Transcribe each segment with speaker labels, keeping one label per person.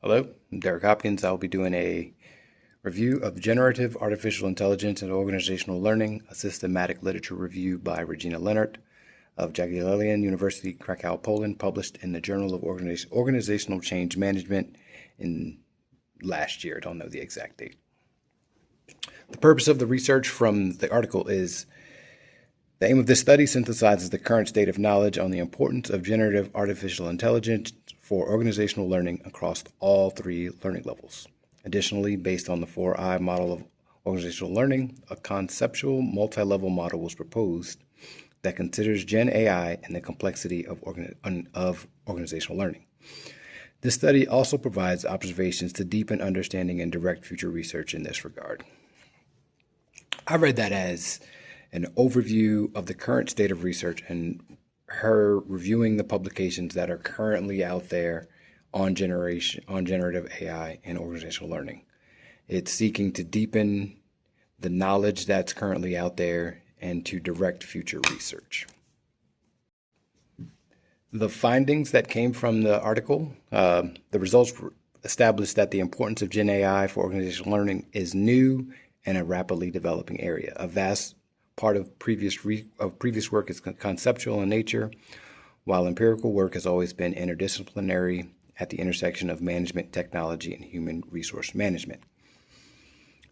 Speaker 1: Hello, I'm Derek Hopkins. I'll be doing a review of Generative Artificial Intelligence and Organizational Learning, a systematic literature review by Regina Leonard of Jagiellonian University, Krakow, Poland, published in the Journal of Organizational Change Management in last year. I don't know the exact date. The purpose of the research from the article is the aim of this study synthesizes the current state of knowledge on the importance of generative artificial intelligence for organizational learning across all three learning levels. Additionally, based on the 4I model of organizational learning, a conceptual multi-level model was proposed that considers Gen AI and the complexity of organizational learning. This study also provides observations to deepen understanding and direct future research in this regard. I read that as an overview of the current state of research and her reviewing the publications that are currently out there on generative AI and organizational learning. It's seeking to deepen the knowledge that's currently out there and to direct future research. The findings that came from the article, the results established that the importance of Gen AI for organizational learning is new and a rapidly developing area. A vast part of previous work is conceptual in nature, while empirical work has always been interdisciplinary at the intersection of management, technology, and human resource management.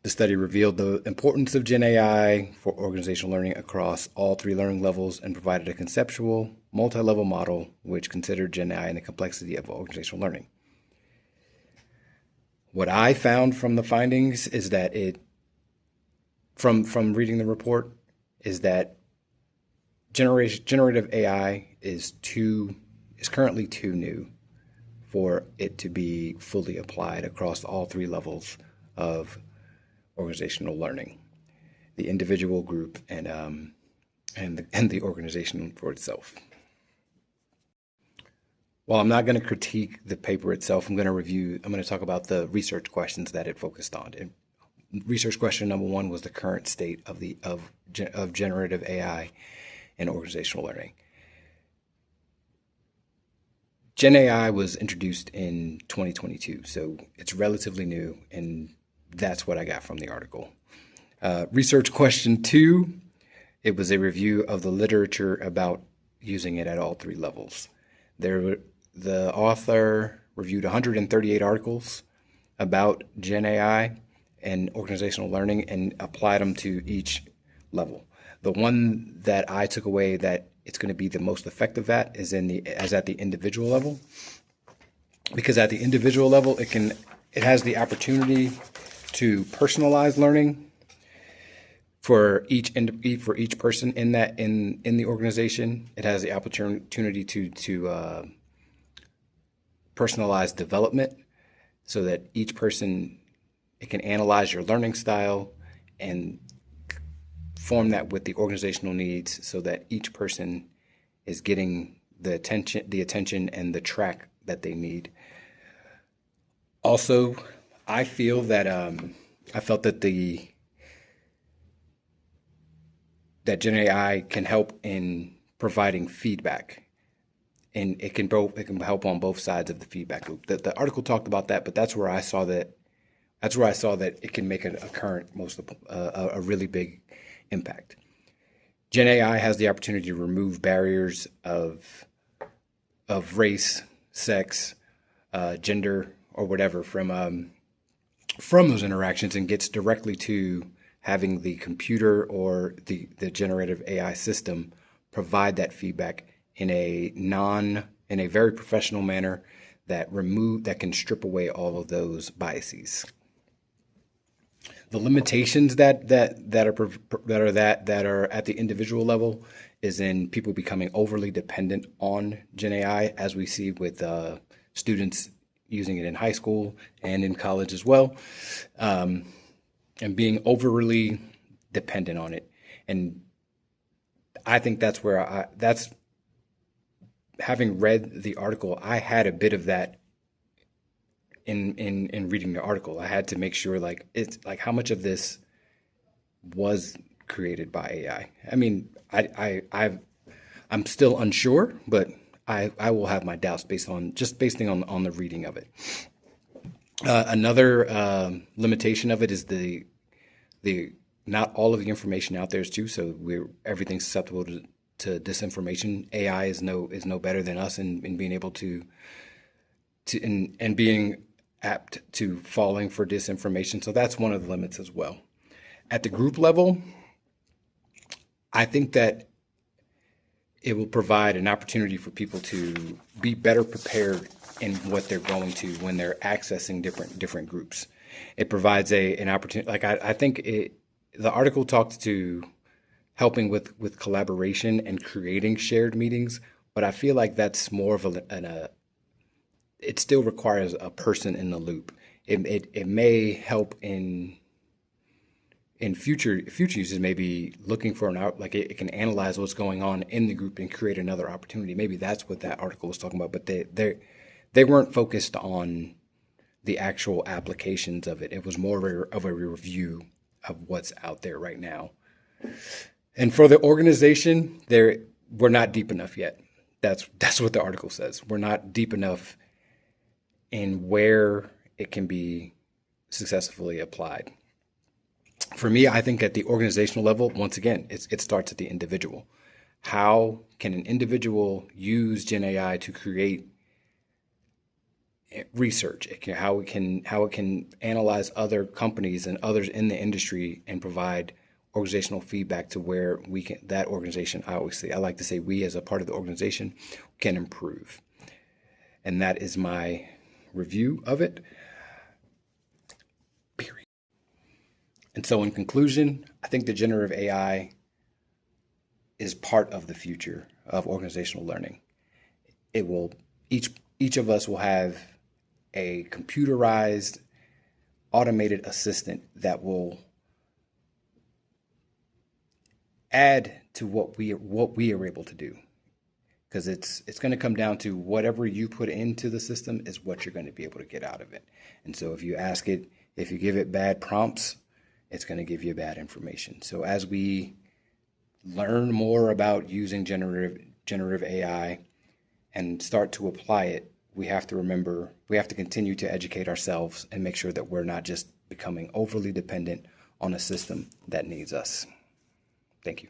Speaker 1: The study revealed the importance of Gen AI for organizational learning across all three learning levels and provided a conceptual, multi-level model which considered Gen AI and the complexity of organizational learning. What I found from the findings is that from reading the report, is that generative AI is currently too new for it to be fully applied across all three levels of organizational learning, the individual, group, and the organization for itself. While I'm not going to critique the paper itself, I'm going to talk about the research questions that it focused on. Research question number one was the current state of generative AI and organizational learning. Gen AI was introduced in 2022, so it's relatively new, and that's what I got from the article. Research question two, it was a review of the literature about using it at all three levels. The author reviewed 138 articles about Gen AI and organizational learning and applied them to each level. The one that I took away that it's going to be the most effective at is at the individual level, because at the individual level it has the opportunity to personalize learning for each person in the organization. It has the opportunity to personalize development so that each person, it can analyze your learning style and form that with the organizational needs so that each person is getting the attention and the track that they need. Also, I felt that Gen AI can help in providing feedback, and it can help on both sides of the feedback loop. The article talked about that, but that's where I saw that it can make a really big impact. Gen AI has the opportunity to remove barriers of race, sex, gender, or whatever from those interactions, and gets directly to having the computer or the generative AI system provide that feedback in a very professional manner that can strip away all of those biases. The limitations that are at the individual level is in people becoming overly dependent on Gen AI, as we see with students using it in high school and in college as well, and being overly dependent on it. And I think that's having read the article, I had a bit of that in reading the article. I had to make sure how much of this was created by AI. I mean, I'm still unsure, but I will have my doubts based on the reading of it. Another limitation of it is the not all of the information out there is true, so everything's susceptible to disinformation. AI is no better than us in being able to and being apt to falling for disinformation. So that's one of the limits as well. At the group level, I think that it will provide an opportunity for people to be better prepared in what they're going to when they're accessing different groups. It provides an opportunity. Like I think the article talked to helping with collaboration and creating shared meetings, but I feel like that's more of it still requires a person in the loop. It may help in future uses, maybe looking for like it can analyze what's going on in the group and create another opportunity. Maybe that's what that article was talking about, but they weren't focused on the actual applications of it. It was more of a review of what's out there right now. And for the organization, we're not deep enough yet. That's what the article says. We're not deep enough in where it can be successfully applied. For me, I think at the organizational level, once again, it starts at the individual. How can an individual use Gen AI to create research? How it can analyze other companies and others in the industry and provide organizational feedback to where that organization, I like to say we as a part of the organization can improve. And that is my review of it. Period. And so in conclusion, I think the generative AI is part of the future of organizational learning. It will, each of us will have a computerized, automated assistant that will add to what we are able to do. Because it's going to come down to whatever you put into the system is what you're going to be able to get out of it. And so if you give it bad prompts, it's going to give you bad information. So as we learn more about using generative AI and start to apply it, we have to continue to educate ourselves and make sure that we're not just becoming overly dependent on a system that needs us. Thank you.